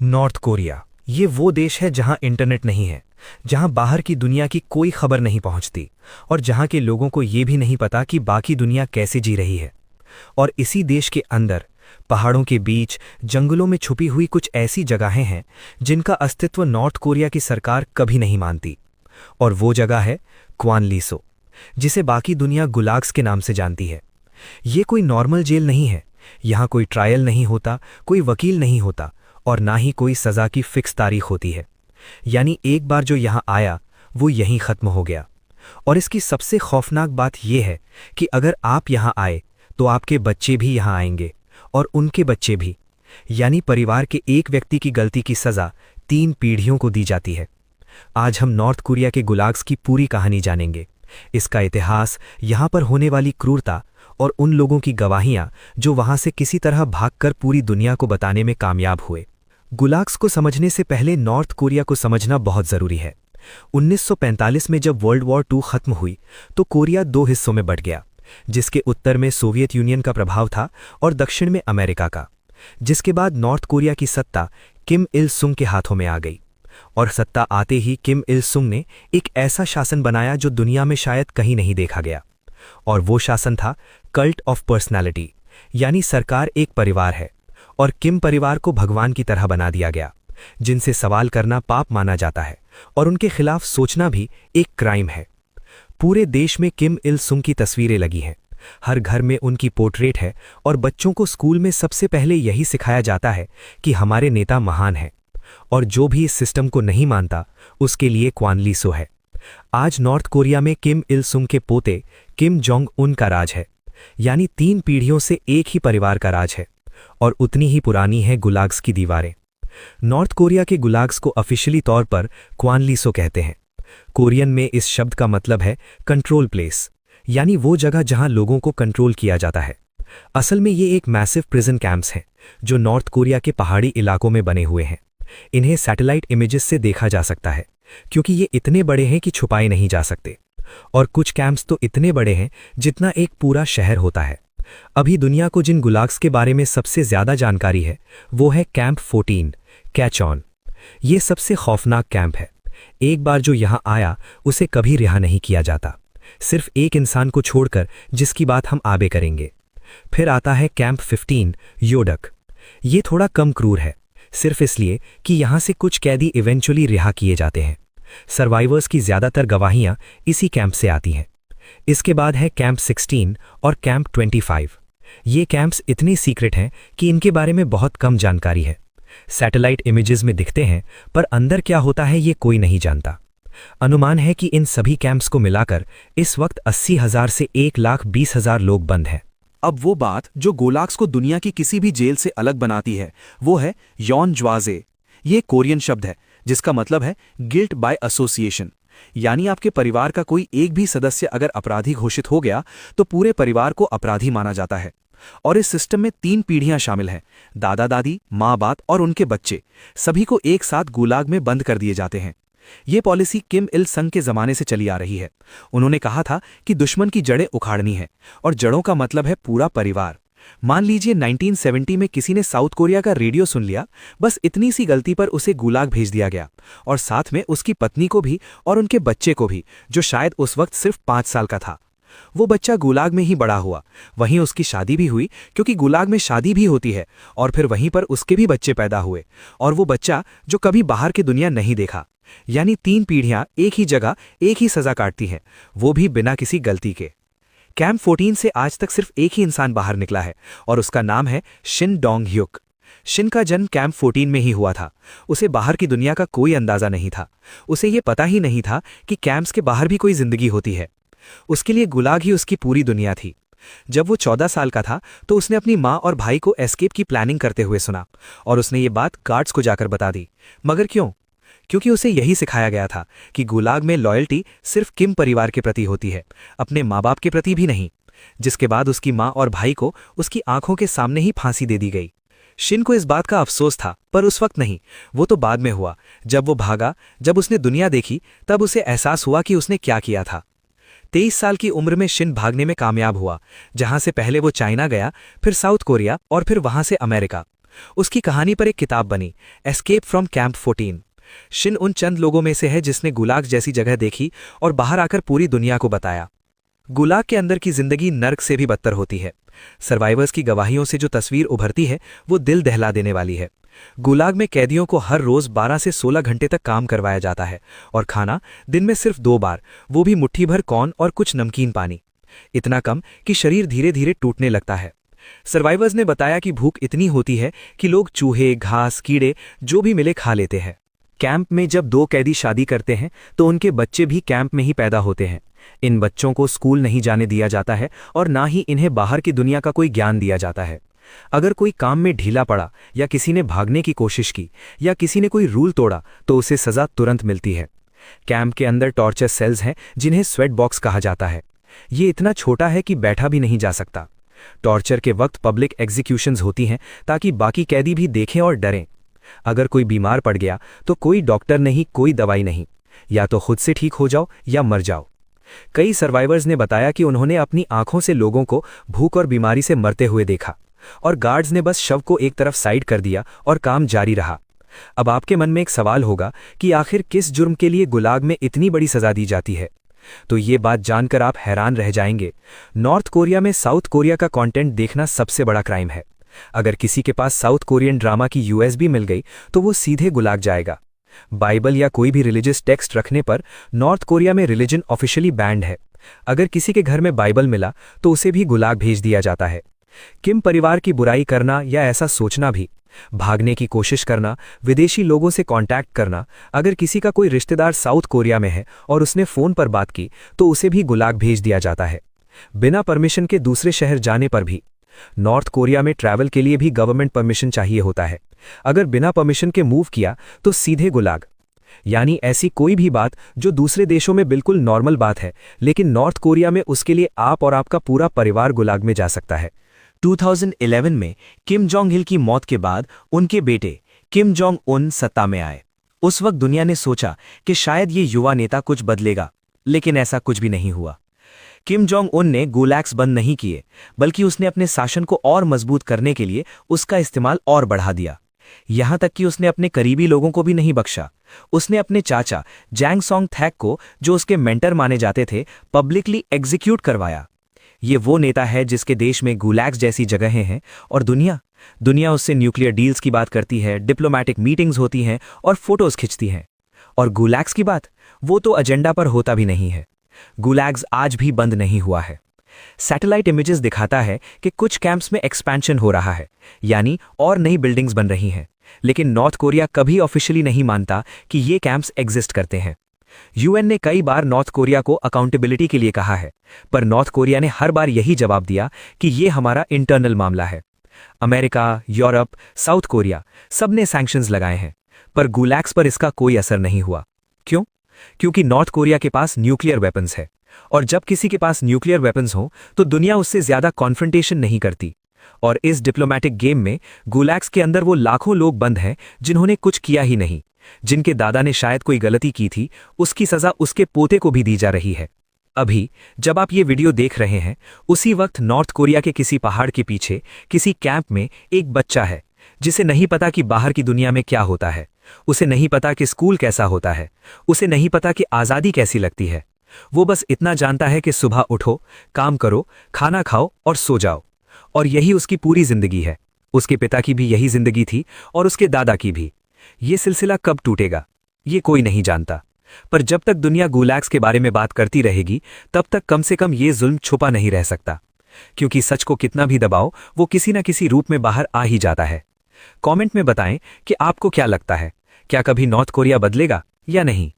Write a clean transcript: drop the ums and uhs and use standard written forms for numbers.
North Korea ये वो देश है जहां इंटरनेट नहीं है, जहां बाहर की दुनिया की कोई खबर नहीं पहुंचती और जहां के लोगों को ये भी नहीं पता कि बाकी दुनिया कैसे जी रही है। और इसी देश के अंदर पहाड़ों के बीच जंगलों में छुपी हुई कुछ ऐसी जगहें हैं जिनका अस्तित्व नॉर्थ कोरिया की सरकार कभी नहीं मानती। और वो जगह है क्वानलीसो, जिसे बाकी दुनिया गुलाग्स के नाम से जानती है। ये कोई नॉर्मल जेल नहीं है। यहाँ कोई ट्रायल नहीं होता, कोई वकील नहीं होता और ना ही कोई सज़ा की फिक्स तारीख होती है। यानी एक बार जो यहाँ आया वो यहीं ख़त्म हो गया। और इसकी सबसे खौफनाक बात यह है कि अगर आप यहाँ आए तो आपके बच्चे भी यहाँ आएंगे और उनके बच्चे भी। यानी परिवार के एक व्यक्ति की गलती की सज़ा 3 पीढ़ियों को दी जाती है। आज हम नॉर्थ कोरिया के गुलाग्स की पूरी कहानी जानेंगे, इसका इतिहास, यहाँ पर होने वाली क्रूरता और उन लोगों की गवाहियां जो वहां से किसी तरह भागकर पूरी दुनिया को बताने में कामयाब हुए। गुलाग्स को समझने से पहले नॉर्थ कोरिया को समझना बहुत जरूरी है। 1945 में जब वर्ल्ड वॉर II खत्म हुई तो कोरिया 2 हिस्सों में बंट गया, जिसके उत्तर में सोवियत यूनियन का प्रभाव था और दक्षिण में अमेरिका का। जिसके बाद नॉर्थ कोरिया की सत्ता किम इल सुंग के हाथों में आ गई और सत्ता आते ही किम इल सुंग ने एक ऐसा शासन बनाया जो दुनिया में शायद कहीं नहीं देखा गया। और वो शासन था कल्ट ऑफ पर्सनैलिटी, यानी सरकार एक परिवार है और किम परिवार को भगवान की तरह बना दिया गया, जिनसे सवाल करना पाप माना जाता है और उनके खिलाफ सोचना भी एक क्राइम है। पूरे देश में किम इल सुंग की तस्वीरें लगी हैं, हर घर में उनकी पोर्ट्रेट है और बच्चों को स्कूल में सबसे पहले यही सिखाया जाता है कि हमारे नेता महान हैं। और जो भी इस सिस्टम को नहीं मानता उसके लिए क्वानलीसो है। आज नॉर्थ कोरिया में किम इल सुंग के पोते किम जोंग उन का राज है, यानी 3 पीढ़ियों से एक ही परिवार का राज है और उतनी ही पुरानी है गुलाग्स की दीवारें। नॉर्थ कोरिया के गुलाग्स को ऑफिशियली तौर पर क्वानलीसो कहते हैं। कोरियन में इस शब्द का मतलब है कंट्रोल प्लेस, यानी वो जगह जहां लोगों को कंट्रोल किया जाता है। असल में ये एक मैसिव प्रिजन कैंप्स हैं जो नॉर्थ कोरिया के पहाड़ी इलाकों में बने हुए हैं। इन्हें सैटेलाइट इमेजेस से देखा जा सकता है क्योंकि ये इतने बड़े हैं कि छुपाए नहीं जा सकते। और कुछ कैंप्स तो इतने बड़े हैं जितना एक पूरा शहर होता है। अभी दुनिया को जिन गुलाग्स के बारे में सबसे ज्यादा जानकारी है वो है कैंप 14 कैचॉन। ये सबसे खौफनाक कैंप है। एक बार जो यहाँ आया उसे कभी रिहा नहीं किया जाता, सिर्फ एक इंसान को छोड़कर जिसकी बात हम आगे करेंगे। फिर आता है कैंप 15 योडक। ये थोड़ा कम क्रूर है, सिर्फ इसलिए कि यहाँ से कुछ कैदी इवेंचुअली रिहा किए जाते हैं। सर्वाइवर्स की ज्यादातर गवाहियां इसी कैंप से आती हैं। इसके बाद है कैंप 16 और कैंप 25। ये कैंप्स इतने सीक्रेट हैं कि इनके बारे में बहुत कम जानकारी है। सैटेलाइट इमेजेस में दिखते हैं पर अंदर क्या होता है ये कोई नहीं जानता। अनुमान है कि इन सभी कैंप्स को मिलाकर इस वक्त 80,000 से 1,20,000 लोग बंद हैं। अब वो बात जो गुलाग्स को दुनिया की किसी भी जेल से अलग बनाती है वो है योनज्वाजे। ये कोरियन शब्द है जिसका मतलब है गिल्ट बाय एसोसिएशन, यानी आपके परिवार का कोई एक भी सदस्य अगर अपराधी घोषित हो गया तो पूरे परिवार को अपराधी माना जाता है। और इस सिस्टम में 3 पीढ़ियां शामिल हैं, दादा दादी, माँ बाप और उनके बच्चे, सभी को एक साथ गुलाग में बंद कर दिए जाते हैं। ये पॉलिसी किम इल संग के ज़माने से चली आ रही है। उन्होंने कहा था कि दुश्मन की जड़ें उखाड़नी है और जड़ों का मतलब है पूरा परिवार। मान लीजिए 1970 में किसी ने साउथ कोरिया का रेडियो सुन लिया, बस इतनी सी गलती पर उसे गुलाग भेज दिया गया और साथ में उसकी पत्नी को भी और उनके बच्चे को भी, जो शायद उस वक्त सिर्फ 5 साल का था। वो बच्चा गुलाग में ही बड़ा हुआ, वहीं उसकी शादी भी हुई क्योंकि गुलाग में शादी भी होती है, और फिर वहीं पर उसके भी बच्चे पैदा हुए और वो बच्चा जो कभी बाहर की दुनिया नहीं देखा। यानी 3 पीढ़ियां एक ही जगह एक ही सजा काटती हैं, वो भी बिना किसी गलती के। कैंप 14 से आज तक सिर्फ एक ही इंसान बाहर निकला है और उसका नाम है शिन डोंग ह्युक। शिन का जन्म कैंप 14 में ही हुआ था। उसे बाहर की दुनिया का कोई अंदाजा नहीं था। उसे ये पता ही नहीं था कि कैंप्स के बाहर भी कोई जिंदगी होती है। उसके लिए गुलाग ही उसकी पूरी दुनिया थी। जब वो 14 साल का था तो उसने अपनी माँ और भाई को एस्केप की प्लानिंग करते हुए सुना और उसने ये बात गार्ड्स को जाकर बता दी। मगर क्यों? क्योंकि उसे यही सिखाया गया था कि गुलाग में लॉयल्टी सिर्फ किम परिवार के प्रति होती है, अपने माँ बाप के प्रति भी नहीं। जिसके बाद उसकी माँ और भाई को उसकी आंखों के सामने ही फांसी दे दी गई। शिन को इस बात का अफसोस था, पर उस वक्त नहीं, वो तो बाद में हुआ। जब वो भागा, जब उसने दुनिया देखी, तब उसे एहसास हुआ कि उसने क्या किया था। 23 साल की उम्र में शिन भागने में कामयाब हुआ, जहां से पहले वो चाइना गया, फिर साउथ कोरिया और फिर वहां से अमेरिका। उसकी कहानी पर एक किताब बनी, एस्केप फ्रॉम कैंप 14। शिन उन चंद लोगों में से है जिसने गुलाग जैसी जगह देखी और बाहर आकर पूरी दुनिया को बताया। गुलाग के अंदर की जिंदगी नर्क से भी बदतर होती है। सर्वाइवर्स की गवाहियों से जो तस्वीर उभरती है वो दिल दहला देने वाली है। गुलाग में कैदियों को हर रोज 12 से 16 घंटे तक काम करवाया जाता है और खाना दिन में सिर्फ 2 बार, वो भी मुट्ठी भर कॉर्न और कुछ नमकीन पानी। इतना कम कि शरीर धीरे धीरे टूटने लगता है। सर्वाइवर्स ने बताया कि भूख इतनी होती है कि लोग चूहे, घास, कीड़े जो भी मिले खा लेते हैं। कैंप में जब 2 कैदी शादी करते हैं तो उनके बच्चे भी कैंप में ही पैदा होते हैं। इन बच्चों को स्कूल नहीं जाने दिया जाता है और ना ही इन्हें बाहर की दुनिया का कोई ज्ञान दिया जाता है। अगर कोई काम में ढीला पड़ा या किसी ने भागने की कोशिश की या किसी ने कोई रूल तोड़ा तो उसे सजा तुरंत मिलती है। कैंप के अंदर टॉर्चर सेल्स हैं जिन्हें स्वेट बॉक्स कहा जाता है। ये इतना छोटा है कि बैठा भी नहीं जा सकता। टॉर्चर के वक्त पब्लिक एग्जीक्यूशंस होती हैं ताकि बाकी कैदी भी देखें और डरें। अगर कोई बीमार पड़ गया तो कोई डॉक्टर नहीं, कोई दवाई नहीं, या तो खुद से ठीक हो जाओ या मर जाओ। कई सर्वाइवर्स ने बताया कि उन्होंने अपनी आंखों से लोगों को भूख और बीमारी से मरते हुए देखा और गार्ड्स ने बस शव को एक तरफ साइड कर दिया और काम जारी रहा। अब आपके मन में एक सवाल होगा कि आखिर किस जुर्म के लिए गुलाग में इतनी बड़ी सजा दी जाती है? तो ये बात जानकर आप हैरान रह जाएंगे। नॉर्थ कोरिया में साउथ कोरिया का कंटेंट देखना सबसे बड़ा क्राइम है। अगर किसी के पास साउथ कोरियन ड्रामा की यूएसबी मिल गई तो वो सीधे गुलाग जाएगा। बाइबल या कोई भी रिलीजियस टेक्स्ट रखने पर नॉर्थ कोरिया में रिलीजन ऑफिशियली बैंड है। अगर किसी के घर में बाइबल मिला तो उसे भी गुलाग भेज दिया जाता है। किम परिवार की बुराई करना या ऐसा सोचना भी, भागने की कोशिश करना, विदेशी लोगों से कांटेक्ट करना, अगर किसी का कोई रिश्तेदार साउथ कोरिया में है और उसने फोन पर बात की तो उसे भी गुलाग भेज दिया जाता है। बिना परमिशन के दूसरे शहर जाने पर भी। नॉर्थ कोरिया में ट्रैवल के लिए भी गवर्नमेंट परमिशन चाहिए होता है। अगर बिना परमिशन के मूव किया तो सीधे गुलाग। यानी ऐसी कोई भी बात जो दूसरे देशों में बिल्कुल नॉर्मल बात है, लेकिन नॉर्थ कोरिया में उसके लिए आप और आपका पूरा परिवार गुलाग में जा सकता है। 2011 में किम जोंग इल की मौत के बाद उनके बेटे किम जोंग उन सत्ता में आए। उस वक्त दुनिया ने सोचा कि शायद ये युवा नेता कुछ बदलेगा, लेकिन ऐसा कुछ भी नहीं हुआ। किम जोंग उन ने गुलैग्स बंद नहीं किए, बल्कि उसने अपने शासन को और मजबूत करने के लिए उसका इस्तेमाल और बढ़ा दिया। यहां तक कि उसने अपने करीबी लोगों को भी नहीं बख्शा। उसने अपने चाचा जैंग सॉन्ग थैक को, जो उसके मेंटर माने जाते थे, पब्लिकली एग्जीक्यूट करवाया। ये वो नेता है जिसके देश में गुलैग्स जैसी जगहें हैं और दुनिया उससे न्यूक्लियर डील्स की बात करती है, डिप्लोमैटिक मीटिंग्स होती हैं और फोटोज खिंचती हैं। और गुलैग्स की बात, वो तो एजेंडा पर होता भी नहीं है। गुलैग्स आज भी बंद नहीं हुआ है। सैटेलाइट इमेजेस दिखाता है कि कुछ कैंप्स में एक्सपेंशन हो रहा है, यानी और नई बिल्डिंग्स बन रही हैं, लेकिन नॉर्थ कोरिया कभी ऑफिशियली नहीं मानता कि ये कैंप्स एग्जिस्ट करते हैं। यूएन ने कई बार नॉर्थ कोरिया को अकाउंटेबिलिटी के लिए कहा है, पर नॉर्थ कोरिया ने हर बार यही जवाब दिया कि ये हमारा इंटरनल मामला है। अमेरिका, यूरोप, साउथ कोरिया सबने सैंक्शंस लगाए हैं, पर गुलैग्स पर इसका कोई असर नहीं हुआ। क्यों? क्योंकि नॉर्थ कोरिया के पास न्यूक्लियर वेपन्स है, और जब किसी के पास न्यूक्लियर वेपन्स हो तो दुनिया उससे ज्यादा कॉन्फ्रंटेशन नहीं करती। और इस डिप्लोमैटिक गेम में गुलैग्स के अंदर वो लाखों लोग बंद हैं जिन्होंने कुछ किया ही नहीं, जिनके दादा ने शायद कोई गलती की थी, उसकी सजा उसके पोते को भी दी जा रही है। अभी जब आप ये वीडियो देख रहे हैं, उसी वक्त नॉर्थ कोरिया के किसी पहाड़ के पीछे किसी कैंप में एक बच्चा है जिसे नहीं पता कि बाहर की दुनिया में क्या होता है। उसे नहीं पता कि स्कूल कैसा होता है, उसे नहीं पता कि आज़ादी कैसी लगती है। वो बस इतना जानता है कि सुबह उठो, काम करो, खाना खाओ और सो जाओ, और यही उसकी पूरी जिंदगी है। उसके पिता की भी यही जिंदगी थी और उसके दादा की भी। ये सिलसिला कब टूटेगा ये कोई नहीं जानता, पर जब तक दुनिया गुलैग्स के बारे में बात करती रहेगी तब तक कम से कम ये जुल्म छुपा नहीं रह सकता, क्योंकि सच को कितना भी दबाओ वो किसी न किसी रूप में बाहर आ ही जाता है। कमेंट में बताएं कि आपको क्या लगता है, क्या कभी नॉर्थ कोरिया बदलेगा या नहीं।